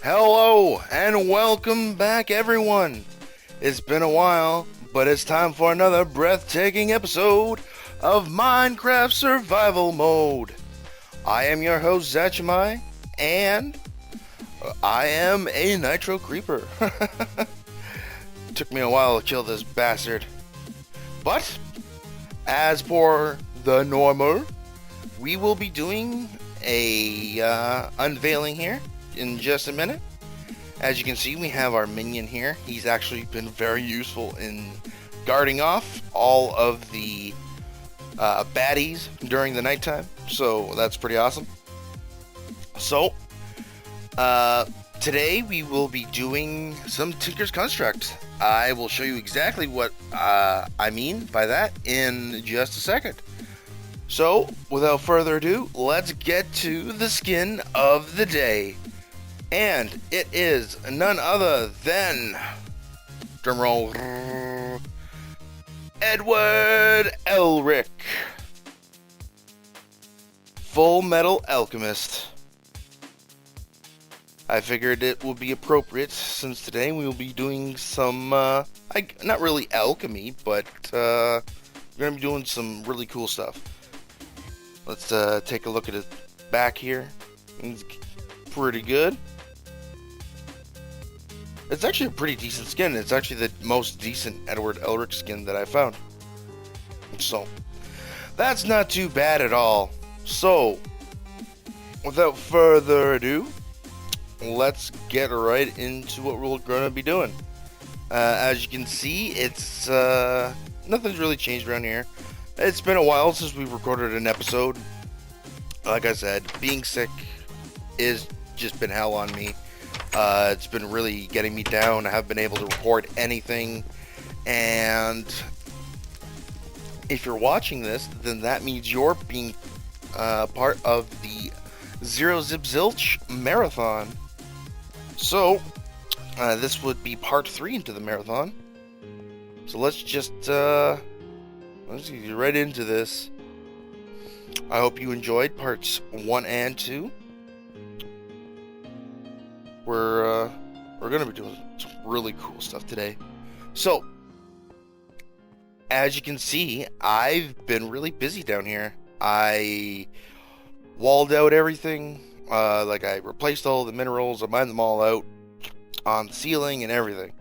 Hello and welcome back, everyone. It's been a while, but it's time for another breathtaking episode of Minecraft Survival Mode. I am your host, Zerozipziltch, and I am a Nitro Creeper. Took me a while to kill this bastard. But, as for the normal, we will be doing a unveiling here in just a minute. As you can see, we have our minion here. He's actually been very useful in guarding off all of the baddies during the nighttime, so that's pretty awesome. So, today we will be doing some Tinker's Construct. I will show you exactly what I mean by that in just a second. So, without further ado, let's get to the skin of the day. And it is none other than, drumroll, Edward Elric, Full Metal Alchemist. I figured it would be appropriate since today we will be doing some, not really alchemy, but we're going to be doing some really cool stuff. Let's take a look at his back here. It's pretty good. It's actually a pretty decent skin. It's actually the most decent Edward Elric skin that I found. So, that's not too bad at all. So, without further ado, let's get right into what we're going to be doing. As you can see, it's nothing's really changed around here. It's been a while since we recorded an episode. Like I said, being sick is just been hell on me. It's been really getting me down. I haven't been able to record anything. And if you're watching this, then that means you're being part of the Zerozipziltch marathon. So, this would be part 3 into the marathon. So let's just let's get right into this. I hope you enjoyed parts 1 and 2. We're gonna be doing some really cool stuff today. So, as you can see, I've been really busy down here. I walled out everything. Like I replaced all the minerals. I mined them all out on the ceiling and everything.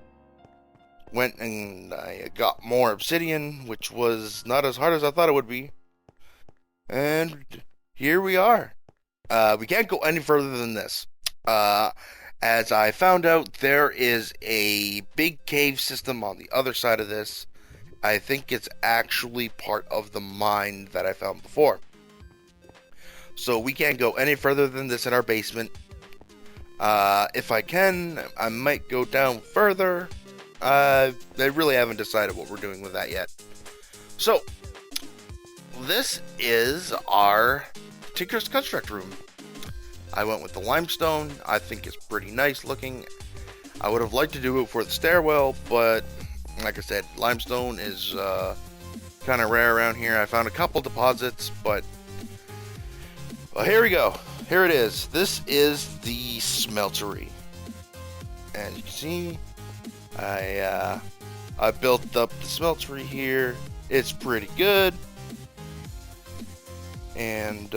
Went and I got more obsidian, which was not as hard as I thought it would be. And here we are. We can't go any further than this. As I found out, there is a big cave system on the other side of this. I think it's actually part of the mine that I found before. So we can't go any further than this in our basement. If I can, I might go down further. I really haven't decided what we're doing with that yet. So, this is our Tinker's Construct room. I went with the limestone. I think it's pretty nice looking. I would have liked to do it for the stairwell, but like I said, limestone is kind of rare around here. I found a couple deposits, but well, here we go. Here it is. This is the smeltery. As you can see, I built up the smeltery here. It's pretty good. And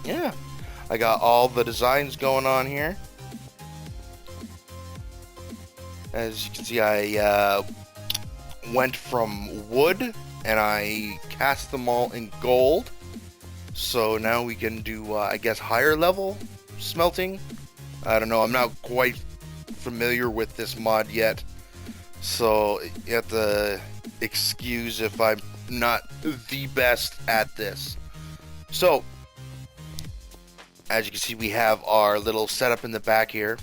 yeah, I got all the designs going on here. As you can see, I went from wood and I cast them all in gold. So now we can do, I guess, higher level smelting. I don't know, I'm not quite familiar with this mod yet. So you have to excuse if I'm not the best at this. So, as you can see, we have our little setup in the back here.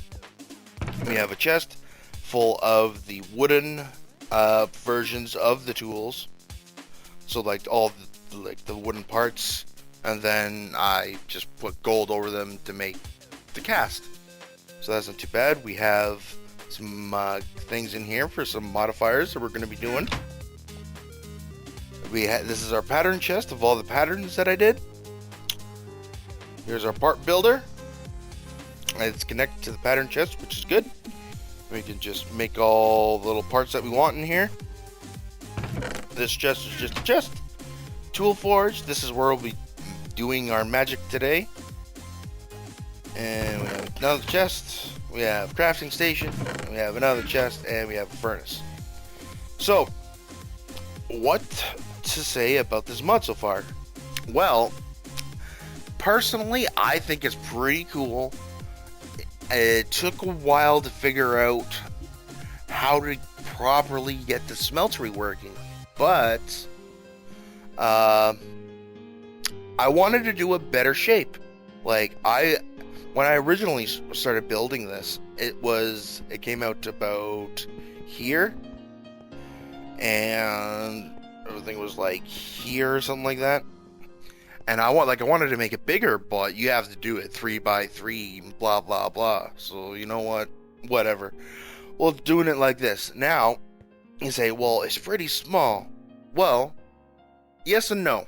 We have a chest full of the wooden versions of the tools. So like all the wooden parts, and then I just put gold over them to make the cast. So that's not too bad. We have some things in here for some modifiers that we're going to be doing. This is our pattern chest of all the patterns that I did. Here's our part builder. It's connected to the pattern chest, which is good. We can just make all the little parts that we want in here. This chest is just a chest. Tool forge. This is where we'll be doing our magic today. And we have another chest. We have crafting station. We have another chest, and we have a furnace. So, what to say about this mod so far? Well, personally, I think it's pretty cool. It took a while to figure out how to properly get the smeltery working, but I wanted to do a better shape. Like, when I originally started building this, it came out about here, and everything was like here or something like that. And I wanted to make it bigger, but you have to do it 3x3, blah blah blah. So you know what? Whatever. Well, doing it like this. Now, you say, well, it's pretty small. Well, yes and no.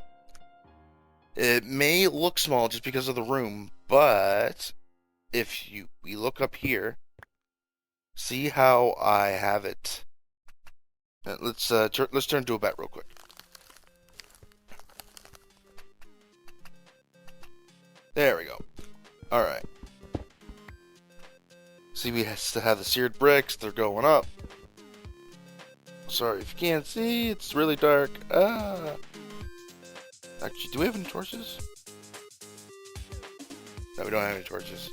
It may look small just because of the room, but if we look up here, see how I have it. Let's turn to a bet real quick. There we go. Alright. See, we still have the seared bricks. They're going up. Sorry if you can't see. It's really dark. Actually, do we have any torches? No, we don't have any torches.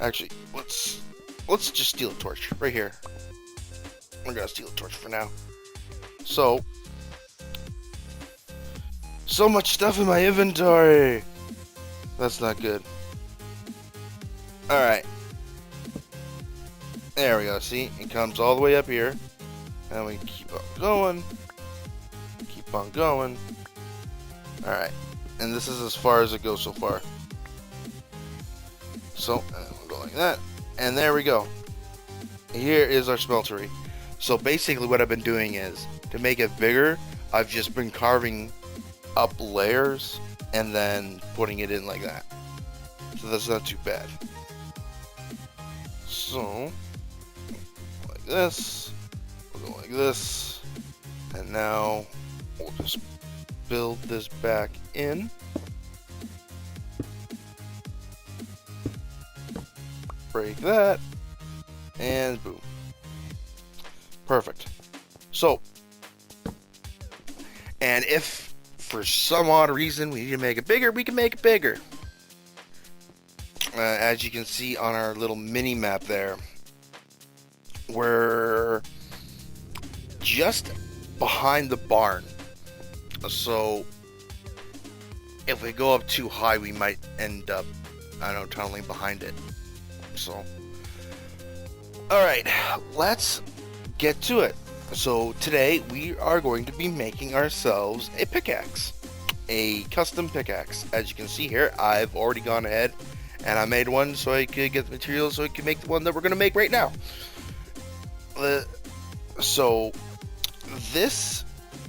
Actually, let's just steal a torch. Right here. We're gonna steal a torch for now. So much stuff in my inventory. That's not good. Alright. There we go. See? It comes all the way up here. And we keep on going. Keep on going. Alright. And this is as far as it goes so far. So, we'll go like that. And there we go. Here is our smeltery. So basically what I've been doing is, to make it bigger, I've just been carving up layers and then putting it in like that. So that's not too bad. So, like this, we'll go like this, and now we'll just build this back in. Break that, and boom. Perfect. So, and if for some odd reason we need to make it bigger, we can make it bigger. As you can see on our little mini map there, we're just behind the barn. So if we go up too high, we might end up, I don't know, tunneling behind it. So, alright, let's get to it. So today we are going to be making ourselves a pickaxe, a custom pickaxe. As you can see here, I've already gone ahead and I made one so I could get the materials so I could make the one that we're going to make right now. So this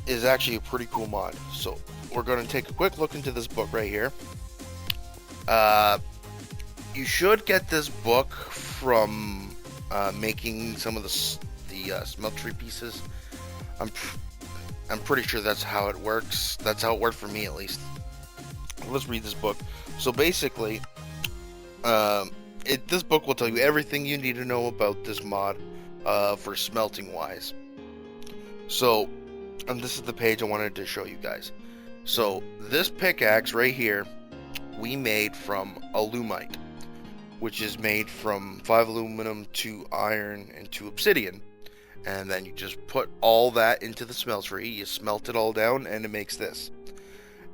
is actually a pretty cool mod. So we're going to take a quick look into this book right here. You should get this book from making some of the smeltery pieces. I'm pretty sure that's how it works. That's how it worked for me, at least. Let's read this book. So basically, this book will tell you everything you need to know about this mod for smelting wise. So, and this is the page I wanted to show you guys. So this pickaxe right here, we made from alumite, which is made from 5 aluminum, 2 iron, and 2 obsidian. And then you just put all that into the smeltery, you smelt it all down, and it makes this.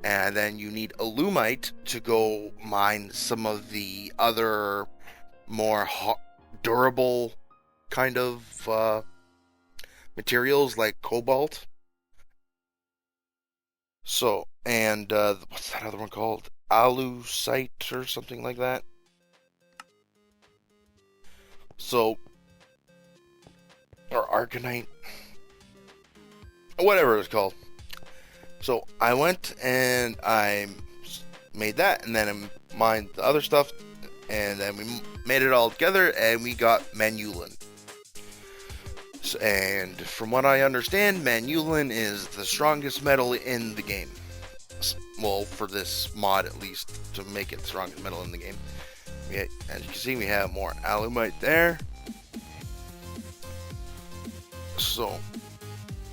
And then you need alumite to go mine some of the other more durable kind of materials like cobalt. So, and what's that other one called? Alusite or something like that. So, or arcanite, whatever it's called. So I went and I made that, and then I mined the other stuff, And then we made it all together, and we got Manulin. And from what I understand, Manulin is the strongest metal in the game. Well, for this mod at least, to make it the strongest metal in the game. As you can see, we have more alumite there. So,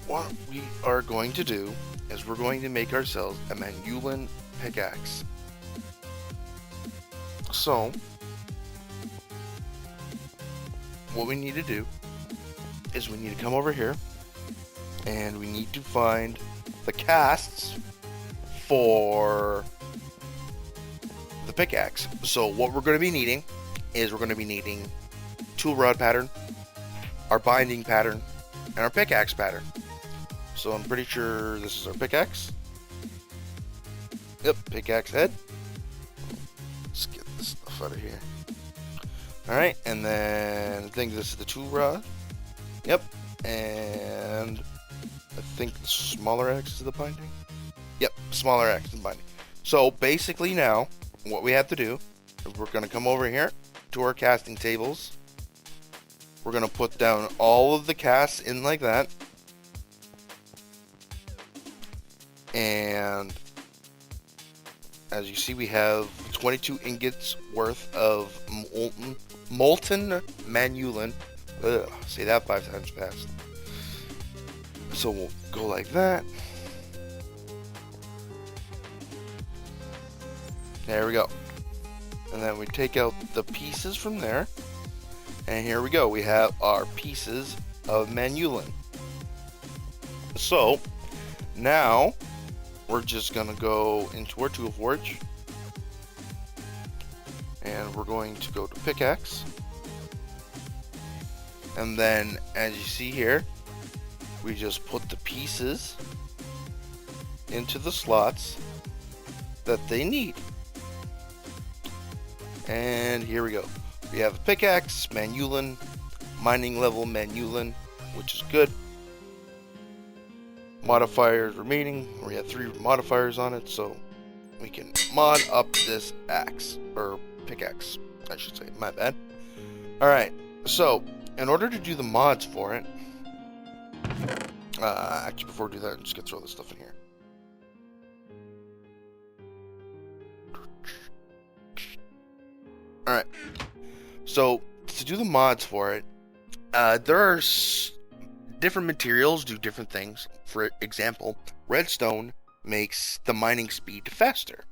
what we are going to do is we're going to make ourselves a Manulin pickaxe. So, what we need to do is we need to come over here and we need to find the casts for the pickaxe. So what we're going to be needing is we're going to be needing tool rod pattern, our binding pattern, and our pickaxe pattern. So I'm pretty sure this is our pickaxe. Yep, pickaxe head. Let's get this stuff out of here. Alright, and then I think this is the tool rod. Yep, and I think the smaller X is the binding. Yep, smaller X is the binding. So basically now, what we have to do is we're going to come over here to our casting tables. We're going to put down all of the casts in like that. And as you see, we have 22 ingots worth of molten Manulin. Say that 5 times fast. So we'll go like that. There we go. And then we take out the pieces from there. And here we go. We have our pieces of Manulin. So now we're just going to go into our tool forge. And we're going to go to pickaxe. And then, as you see here, we just put the pieces into the slots that they need. And here we go. We have a pickaxe, Manulin, mining level Manulin, which is good. Modifiers remaining. We have 3 modifiers on it, so we can mod up this axe, or pickaxe, I should say. My bad. Alright, so in order to do the mods for it, actually before we do that, I'm just going to throw this stuff in here. Alright, so to do the mods for it, there are different materials do different things. For example, redstone makes the mining speed faster,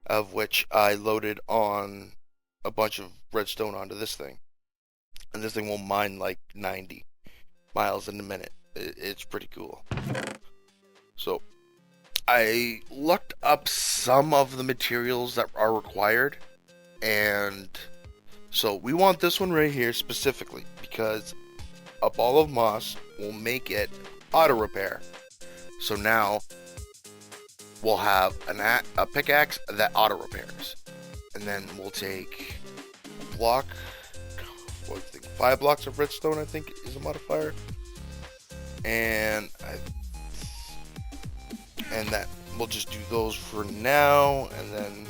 of which I loaded on a bunch of redstone onto this thing. And this thing will mine like 90 miles in a minute. It's pretty cool. So I looked up some of the materials that are required. And so we want this one right here specifically because a ball of moss will make it auto repair. So now we'll have a pickaxe that auto repairs. And then we'll take a block. 5 blocks of redstone, I think, is a modifier, and that we'll just do those for now, and then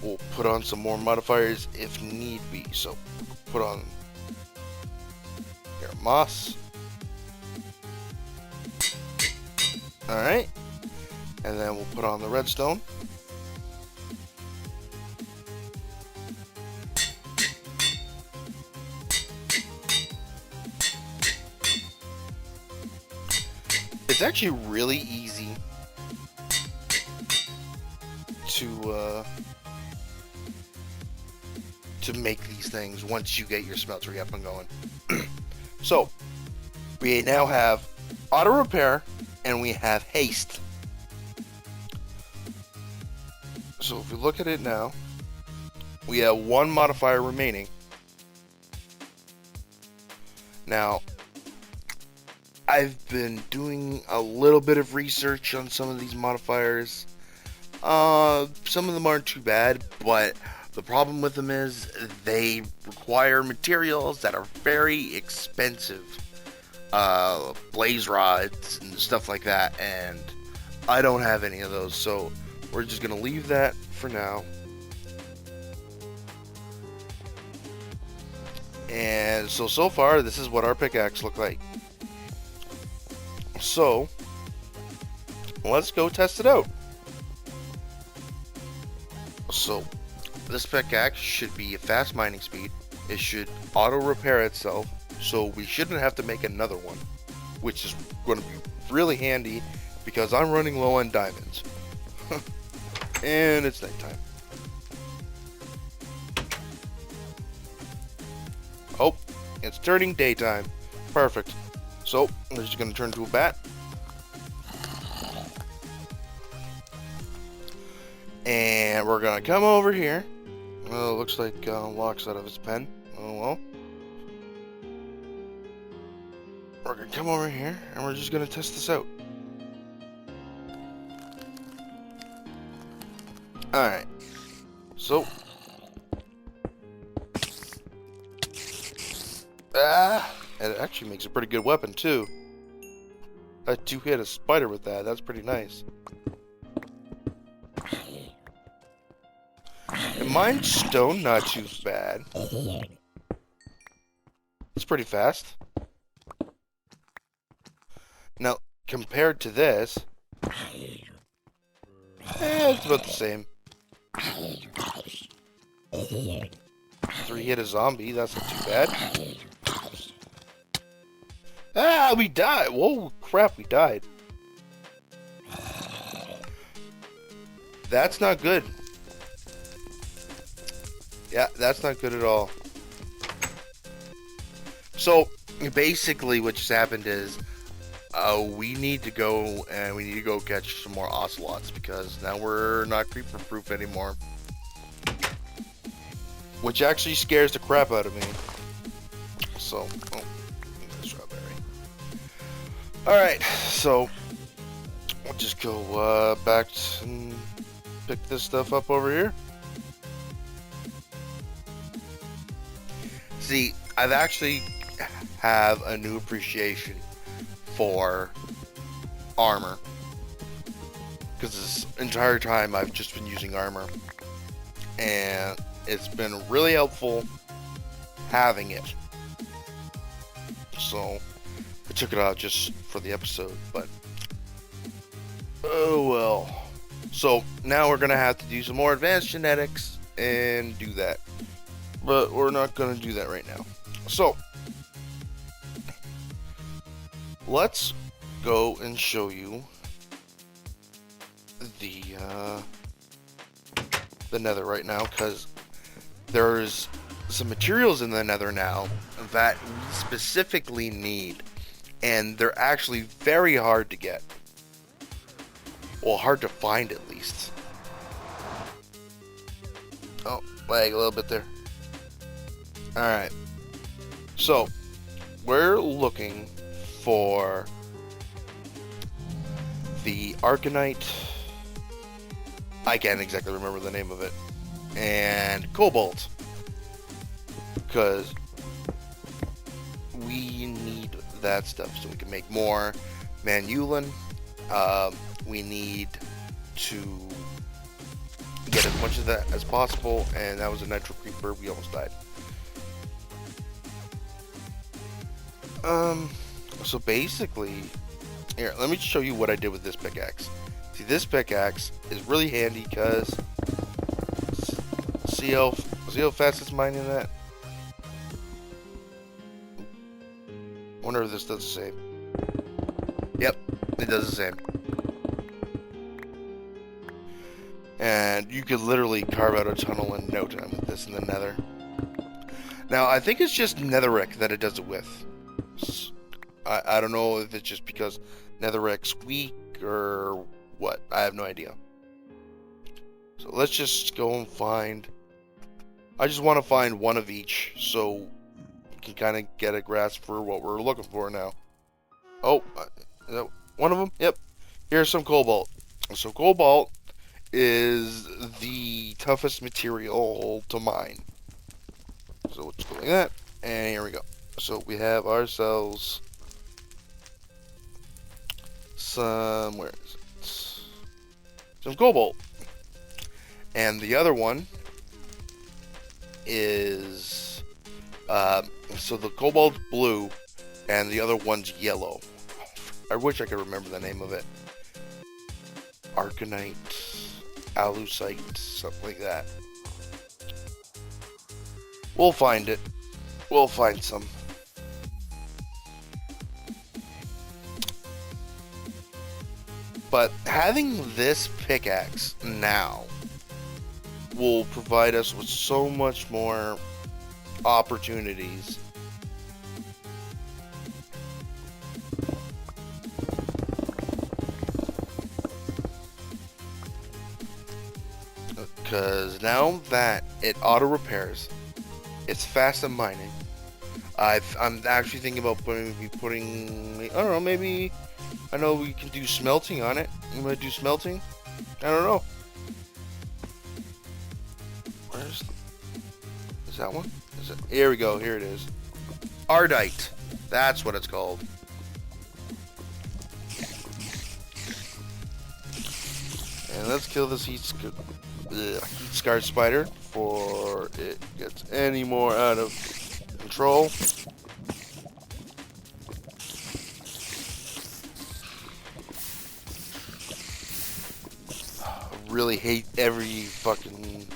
we'll put on some more modifiers if need be. So put on here moss. All right, and then we'll put on the redstone. It's actually really easy to make these things once you get your smeltery up and going. So we now have auto repair and we have haste. So if we look at it now, we have 1 modifier remaining. Now I've been doing a little bit of research on some of these modifiers. Some of them aren't too bad, but the problem with them is they require materials that are very expensive. Blaze rods and stuff like that, and I don't have any of those, so we're just going to leave that for now. And so far, this is what our pickaxe look like. So, let's go test it out. So, this pickaxe should be a fast mining speed. It should auto repair itself, so we shouldn't have to make another one, which is going to be really handy because I'm running low on diamonds. And it's nighttime. Oh, it's turning daytime. Perfect. So, we're just going to turn to a bat. And we're going to come over here. Oh, looks like locks out of his pen. Oh well. We're going to come over here and we're just going to test this out. Alright. So. It actually makes a pretty good weapon too. I two-hit a spider with that. That's pretty nice. And mine's stone, not too bad. It's pretty fast. Now, compared to this, it's about the same. 3-hit a zombie, that's not too bad. Ah, we died! Whoa, crap, we died. That's not good. Yeah, that's not good at all. So, basically what just happened is, we need to go catch some more ocelots because now we're not creeper proof anymore. Which actually scares the crap out of me. So, strawberry. Alright, so we'll just go back and pick this stuff up over here. See, I've actually have a new appreciation for armor. Because this entire time I've just been using armor. And it's been really helpful having it. So, I took it out just for the episode, but oh well. So, now we're going to have to do some more advanced genetics and do that. But we're not going to do that right now. So, let's go and show you the nether right now, because there's some materials in the nether now that we specifically need, and they're actually very hard to get. Well, hard to find at least. Oh, lag a little bit there. Alright, so we're looking for the Arcanite. I can't exactly remember the name of it. And Cobalt. Because we need that stuff so we can make more Manulin. We need to get as much of that as possible, and that was a nitro creeper. We almost died. So basically, here, let me show you what I did with this pickaxe. See, this pickaxe is really handy because see how fast it's mining that? Wonder if this does the same. Yep, it does the same. And you could literally carve out a tunnel in no time with this in the nether. Now, I think it's just netherrack that it does it with. I don't know if it's just because netherrack's weak or what. I have no idea. So let's just go and find... I just want to find one of each so we can kind of get a grasp for what we're looking for now. Oh, one of them? Yep. Here's some cobalt. So cobalt is the toughest material to mine. So let's go like that. And here we go. So we have ourselves some, where is it? Some cobalt. And the other one is So the cobalt's blue, and the other one's yellow. I wish I could remember the name of it. Arcanite, alusite, something like that. We'll find it. We'll find some. But having this pickaxe now will provide us with so much more opportunities. Because now that it auto repairs, it's fast at mining. I'm actually thinking about putting I don't know, maybe I know we can do smelting on it. I'm gonna do smelting. I don't know. Is that one? Is it? Here we go. Here it is. Ardite. That's what it's called. And let's kill this heat-scarred spider before it gets any more out of control. I really hate every fucking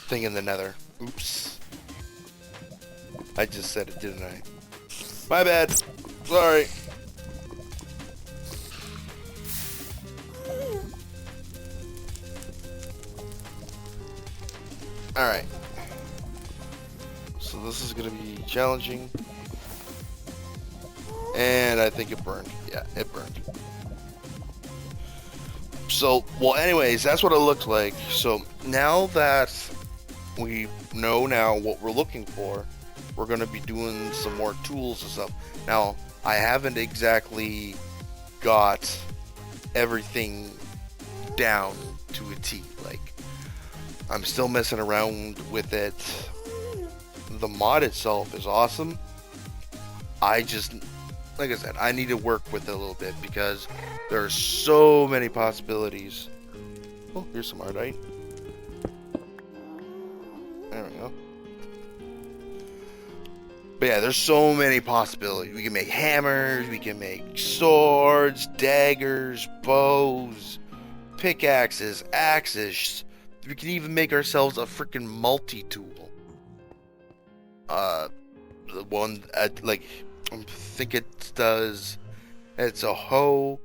thing in the nether. Oops. I just said it, didn't I? My bad. Sorry. Alright. So this is going to be challenging. And I think it burned. Yeah, it burned. So, well, anyways, that's what it looks like. So now that we know now what we're looking for, we're going to be doing some more tools and stuff. Now, I haven't exactly got everything down to a T. Like, I'm still messing around with it. The mod itself is awesome. I just, like I said, I need to work with it a little bit because there are so many possibilities. Oh, here's some ardite. There we go. But yeah, there's so many possibilities. We can make hammers, we can make swords, daggers, bows, pickaxes, axes. We can even make ourselves a freaking multi-tool. The one, like, I think it does, it's a hoe,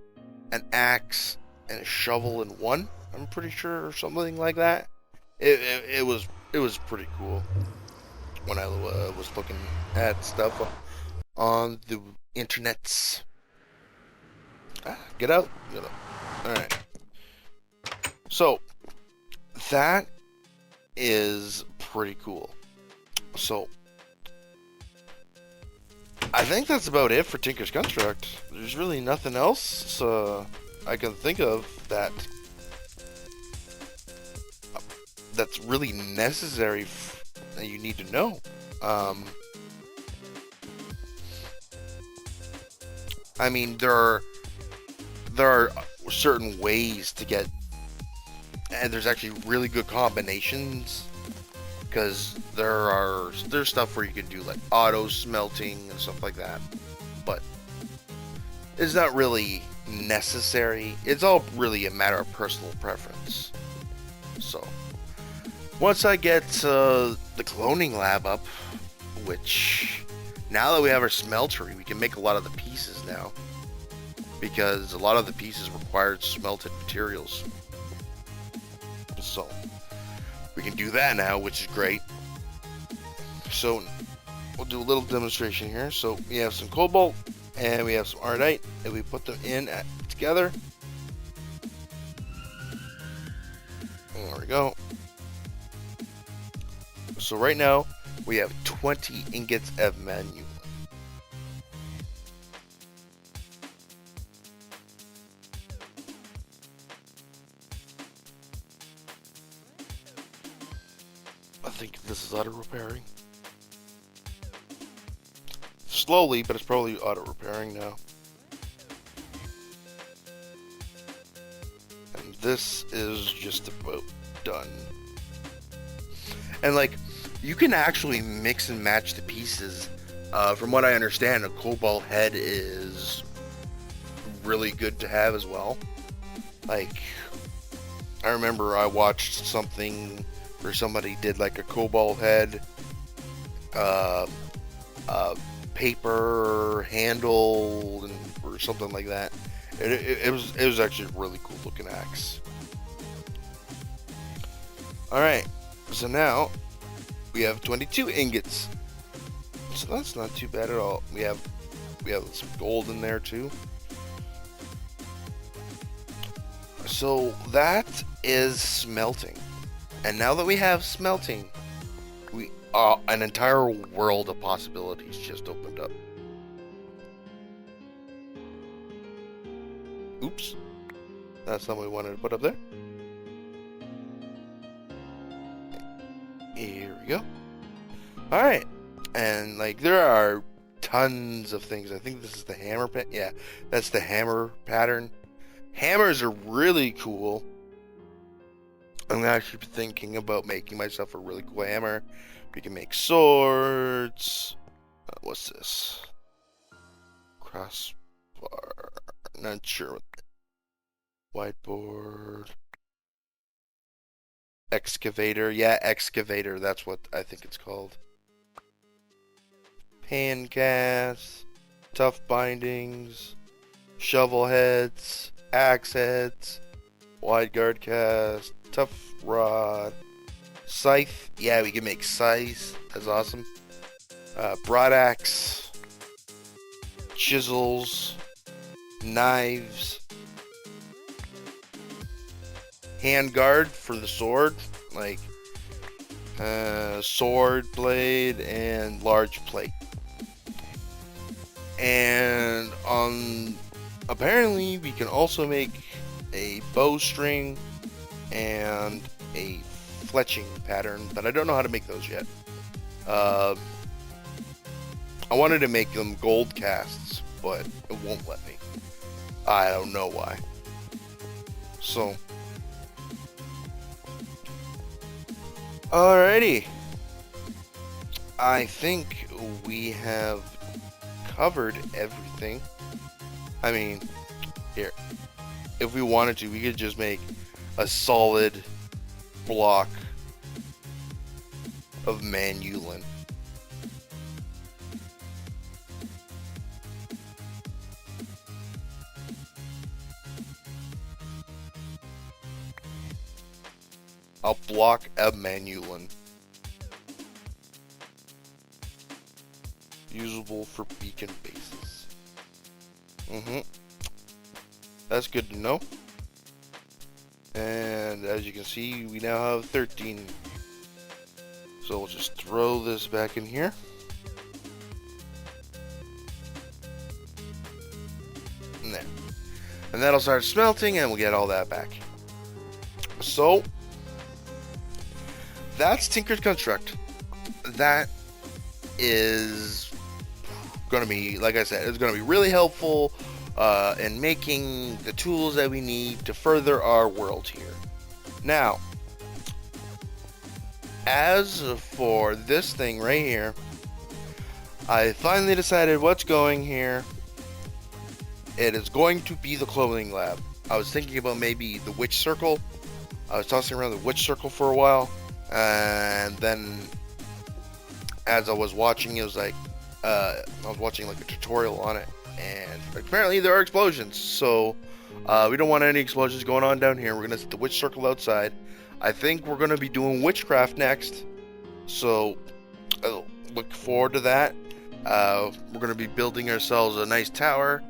an axe, and a shovel in one, I'm pretty sure, or something like that. It was pretty cool when I was looking at stuff on the internets. Get out. Alright. So, that is pretty cool. So, I think that's about it for Tinker's Construct. There's really nothing else I can think of that's really necessary that you need to know. I mean, there are certain ways to get, and there's actually really good combinations, because there's stuff where you can do like auto smelting and stuff like that, but it's not really necessary. It's all really a matter of personal preference. So once I get the cloning lab up, which now that we have our smeltery, we can make a lot of the pieces now, because a lot of the pieces required smelted materials. So we can do that now, which is great. So we'll do a little demonstration here. So we have some cobalt and we have some ardite, and we put them in together. There we go. So right now we have 20 ingots of manual. I think this is auto repairing. Slowly, but it's probably auto repairing now. And this is just about done. And like, you can actually mix and match the pieces. From what I understand, a cobalt head is really good to have as well. Like, I remember I watched something where somebody did like a cobalt head, uh, paper handle, or something like that. It was actually a really cool looking axe. All right, so now we have 22 ingots. So that's not too bad at all. We have some gold in there too. So that is smelting. And now that we have smelting, we an entire world of possibilities just opened up. Oops. That's not what we wanted to put up there. Here we go. Alright. And like there are tons of things. I think this is the hammer yeah, that's the hammer pattern. Hammers are really cool. I'm actually thinking about making myself a really cool hammer. We can make swords. What's this? Crossbar. Not sure. Whiteboard. Excavator. Yeah, excavator. That's what I think it's called. Pan cast. Tough bindings. Shovel heads. Axe heads. Wide guard cast. Tough rod. Scythe. Yeah, we can make scythe. That's awesome. Broad axe. Chisels. Knives. Hand guard for the sword. Like sword blade and large plate. And apparently we can also make a bowstring and a fletching pattern, but I don't know how to make those yet. I wanted to make them gold casts, but it won't let me. I don't know why. So, alrighty. I think we have covered everything. I mean, here, if we wanted to, we could just make a solid block of manulin. A block of manulin. Usable for beacon bases. That's good to know. And as you can see, we now have 13. So we'll just throw this back in here. And there. And that'll start smelting and we'll get all that back. So that's Tinker's Construct. That is going to be, like I said, it's going to be really helpful in making the tools that we need to further our world here. Now, as for this thing right here, I finally decided what's going here. It is going to be the clothing lab. I was thinking about maybe the witch circle. I was tossing around the witch circle for a while, and then as I was watching, it was like I was watching like a tutorial on it, and apparently there are explosions. So we don't want any explosions going on down here. We're gonna set the witch circle outside. I think we're gonna be doing witchcraft next, so look forward to that. We're gonna be building ourselves a nice tower.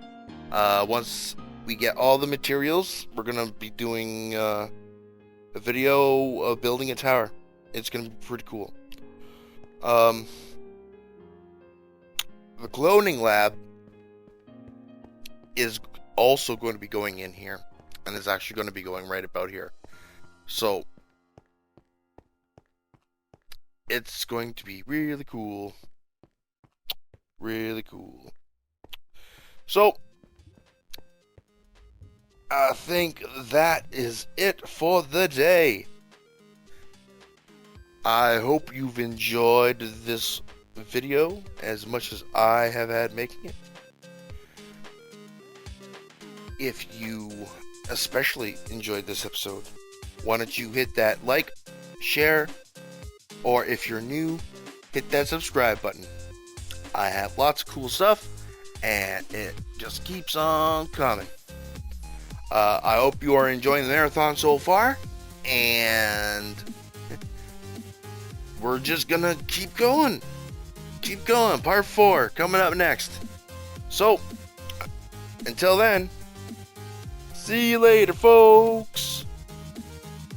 Once we get all the materials, we're gonna be doing a video of building a tower. It's gonna be pretty cool. The cloning lab is also going to be going in here, and it's actually going to be going right about here. So it's going to be really cool. Really cool. So I think that is it for the day. I hope you've enjoyed this video as much as I have had making it. If you especially enjoyed this episode, why don't you hit that like, share, or if you're new, hit that subscribe button. I have lots of cool stuff, and it just keeps on coming. I hope you are enjoying the marathon so far, and we're just gonna keep going. Keep going. Part 4 coming up next. So, until then, see you later, folks.